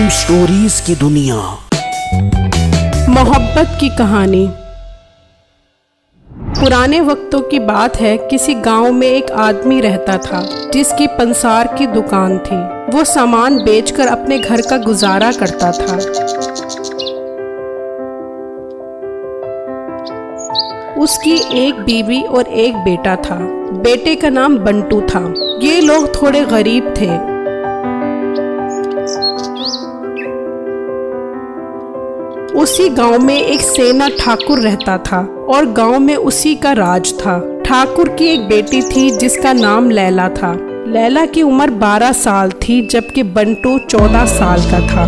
Crime stories की दुनिया। मोहब्बत की कहानी। पुराने वक्तों की बात है। किसी गांव में एक आदमी रहता था जिसकी पंसार की दुकान थी। वो सामान बेचकर अपने घर का गुजारा करता था। उसकी एक बीवी और एक बेटा था। बेटे का नाम बंटू था। ये लोग थोड़े गरीब थे। उसी गांव में एक सेना ठाकुर रहता था और गांव में उसी का राज था। ठाकुर की एक बेटी थी जिसका नाम लैला था। लैला की उम्र 12 साल थी जबकि बंटू 14 साल का था।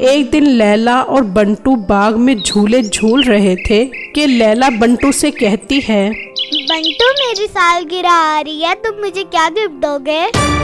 एक दिन लैला और बंटू बाग में झूले झूल रहे थे कि लैला बंटू से कहती है, बंटू मेरी सालगिरह आ रही है, तुम मुझे क्या गिफ्ट दोगे?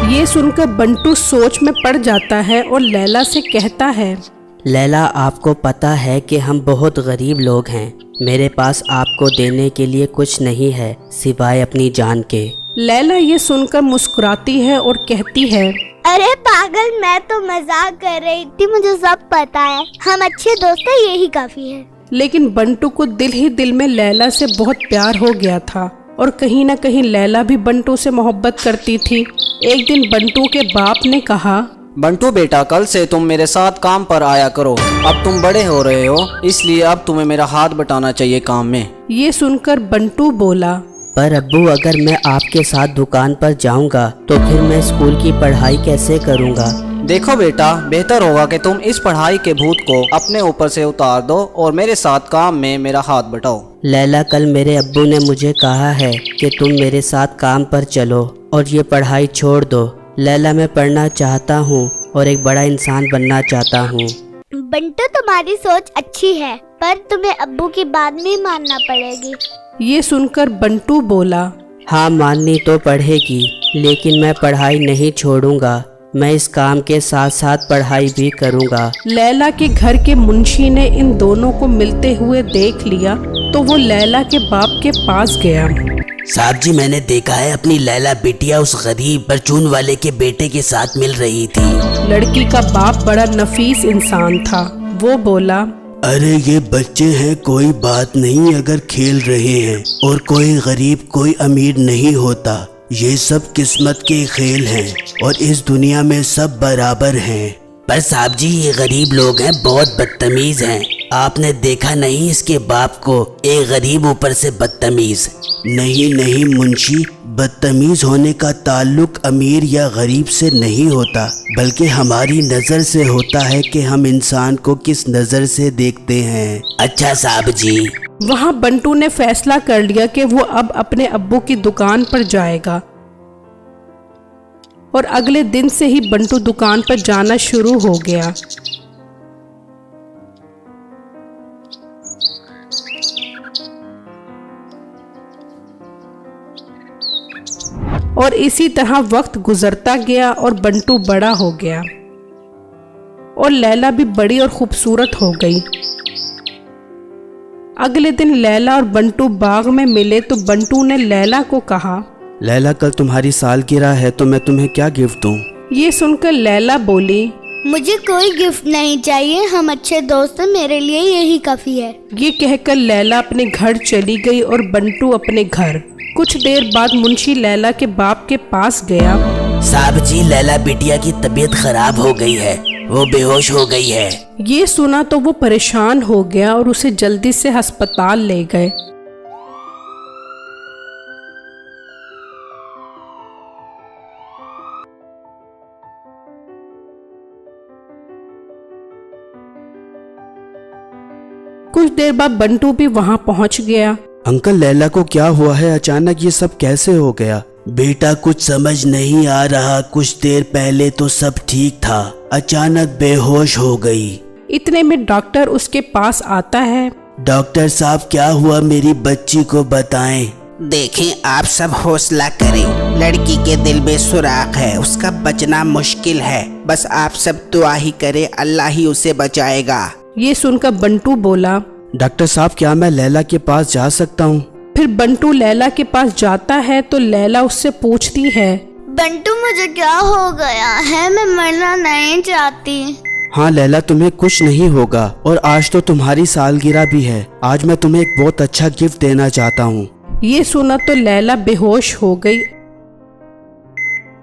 ये सुनकर बंटू सोच में पड़ जाता है और लैला से कहता है, लैला, आपको पता है कि हम बहुत गरीब लोग हैं। मेरे पास आपको देने के लिए कुछ नहीं है सिवाय अपनी जान के। लैला ये सुनकर मुस्कुराती है और कहती है, अरे पागल, मैं तो मजाक कर रही थी, मुझे सब पता है। हम अच्छे दोस्त हैं, यही काफी है। लेकिन बंटू को दिल ही दिल में लैला से बहुत प्यार हो गया था और कहीं न कहीं लैला भी बंटू से मोहब्बत करती थी। एक दिन बंटू के बाप ने कहा, बंटू बेटा, कल से तुम मेरे साथ काम पर आया करो। अब तुम बड़े हो रहे हो, इसलिए अब तुम्हें मेरा हाथ बटाना चाहिए काम में। ये सुनकर बंटू बोला, पर अब्बू, अगर मैं आपके साथ दुकान पर जाऊंगा तो फिर मैं स्कूल की पढ़ाई कैसे करूंगा? देखो बेटा, बेहतर होगा कि तुम इस पढ़ाई के भूत को अपने ऊपर से उतार दो और मेरे साथ काम में मेरा हाथ बटाओ। लैला, कल मेरे अब्बू ने मुझे कहा है कि तुम मेरे साथ काम पर चलो और ये पढ़ाई छोड़ दो। लैला, मैं पढ़ना चाहता हूँ और एक बड़ा इंसान बनना चाहता हूँ। बंटू, तुम्हारी सोच अच्छी है, पर तुम्हें अब्बू की बात भी मानना पड़ेगी। ये सुनकर बंटू बोला, हाँ, माननी तो पड़ेगी, लेकिन मैं पढ़ाई नहीं छोड़ूंगा। मैं इस काम के साथ साथ पढ़ाई भी करूंगा। लैला के घर के मुंशी ने इन दोनों को मिलते हुए देख लिया तो वो लैला के बाप के पास गया। साहब जी, मैंने देखा है अपनी लैला बिटिया उस गरीब परचून वाले के बेटे के साथ मिल रही थी। लड़की का बाप बड़ा नफीस इंसान था। वो बोला, अरे ये बच्चे हैं, कोई बात नहीं अगर खेल रहे हैं, और कोई गरीब कोई अमीर नहीं होता। ये सब किस्मत के खेल हैं और इस दुनिया में सब बराबर हैं। पर साहब जी, ये गरीब लोग हैं, बहुत बदतमीज हैं। आपने देखा नहीं इसके बाप को, एक गरीब ऊपर से बदतमीज। नहीं नहीं मुंशी, बदतमीज होने का ताल्लुक अमीर या गरीब से नहीं होता, बल्कि हमारी नज़र से होता है कि हम इंसान को किस नज़र से देखते हैं। अच्छा साहब जी। वहाँ बंटू ने फैसला कर लिया कि वो अब अपने अब्बू की दुकान पर जाएगा और अगले दिन से ही बंटू दुकान पर जाना शुरू हो गया। और इसी तरह वक्त गुजरता गया और बंटू बड़ा हो गया और लैला भी बड़ी और खूबसूरत हो गई। अगले दिन लैला और बंटू बाग में मिले तो बंटू ने लैला को कहा, लैला, कल तुम्हारी सालगिरह है तो मैं तुम्हें क्या गिफ्ट दूं? ये सुनकर लैला बोली, मुझे कोई गिफ्ट नहीं चाहिए, हम अच्छे दोस्त हैं, मेरे लिए यही काफी है। ये कहकर लैला अपने घर चली गई और बंटू अपने घर। कुछ देर बाद मुंशी लैला के बाप के पास गया। साहब जी, लैला बिटिया की तबीयत खराब हो गई है, वो बेहोश हो गई है। ये सुना तो वो परेशान हो गया और उसे जल्दी से अस्पताल ले गए। कुछ देर बाद बंटू भी वहाँ पहुँच गया। अंकल, लैला को क्या हुआ है? अचानक ये सब कैसे हो गया? बेटा, कुछ समझ नहीं आ रहा। कुछ देर पहले तो सब ठीक था, अचानक बेहोश हो गई। इतने में डॉक्टर उसके पास आता है। डॉक्टर साहब, क्या हुआ मेरी बच्ची को बताएं। देखें, आप सब हौसला करें, लड़की के दिल में सुराख है, उसका बचना मुश्किल है। बस आप सब दुआ ही करें, अल्लाह ही उसे बचाएगा। ये सुनकर बंटू बोला, डॉक्टर साहब, क्या मैं लैला के पास जा सकता हूँ? फिर बंटू लैला के पास जाता है तो लैला उससे पूछती है, बंटू मुझे क्या हो गया है? मैं मरना नहीं चाहती। हाँ लैला, तुम्हें कुछ नहीं होगा और आज तो तुम्हारी सालगिरह भी है। आज मैं तुम्हें एक बहुत अच्छा गिफ्ट देना चाहता हूँ। ये सुना तो लैला बेहोश हो गई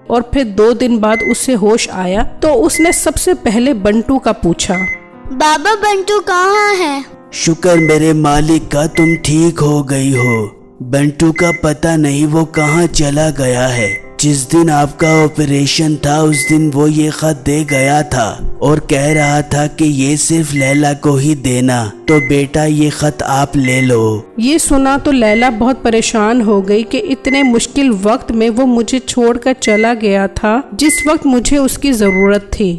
और फिर 2 दिन बाद उसे होश आया तो उसने सबसे पहले बंटू का पूछा। बाबा बंटू कहाँ है? शुक्र मेरे मालिक का तुम ठीक हो गई हो। बंटू का पता नहीं वो कहाँ चला गया है। जिस दिन आपका ऑपरेशन था उस दिन वो ये खत दे गया था और कह रहा था कि ये सिर्फ लैला को ही देना, तो बेटा ये खत आप ले लो। ये सुना तो लैला बहुत परेशान हो गई कि इतने मुश्किल वक्त में वो मुझे छोड़कर चला गया था जिस वक्त मुझे उसकी जरूरत थी,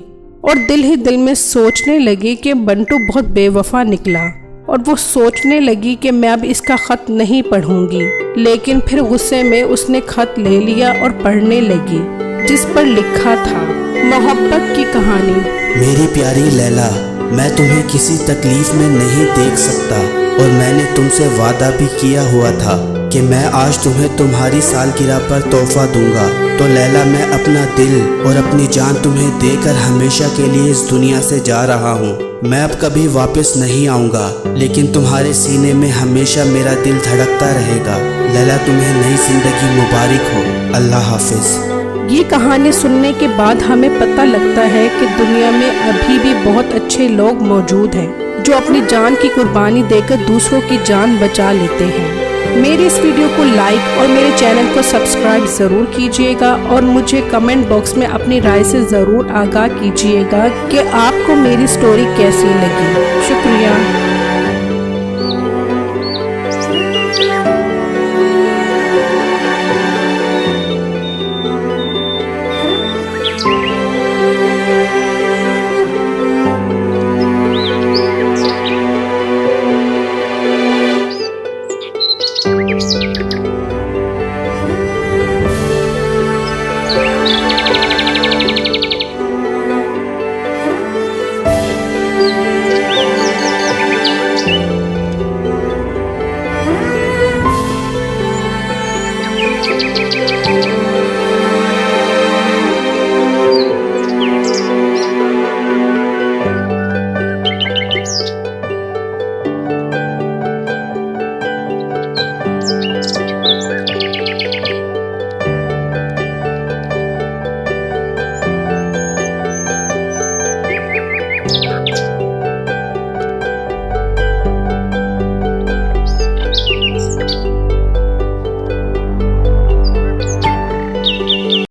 और दिल ही दिल में सोचने लगी कि बंटू बहुत बेवफा निकला। और वो सोचने लगी कि मैं अब इसका खत नहीं पढ़ूंगी, लेकिन फिर गुस्से में उसने खत ले लिया और पढ़ने लगी, जिस पर लिखा था, मोहब्बत की कहानी। मेरी प्यारी लैला, मैं तुम्हें किसी तकलीफ में नहीं देख सकता और मैंने तुमसे वादा भी किया हुआ था कि मैं आज तुम्हें तुम्हारी सालगिरह पर तोहफा दूंगा। तो लैला, मैं अपना दिल और अपनी जान तुम्हें देकर हमेशा के लिए इस दुनिया से जा रहा हूँ। मैं अब कभी वापस नहीं आऊँगा, लेकिन तुम्हारे सीने में हमेशा मेरा दिल धड़कता रहेगा। लैला, तुम्हें नई जिंदगी मुबारक हो। अल्लाह हाफिज। ये कहानी सुनने के बाद हमें पता लगता है कि दुनिया में अभी भी बहुत अच्छे लोग मौजूद हैं जो अपनी जान की कुर्बानी देकर दूसरों की जान बचा लेते हैं। मेरे इस वीडियो को लाइक और मेरे चैनल को सब्सक्राइब ज़रूर कीजिएगा और मुझे कमेंट बॉक्स में अपनी राय से ज़रूर आगाह कीजिएगा कि आपको मेरी स्टोरी कैसी लगी। शुक्रिया।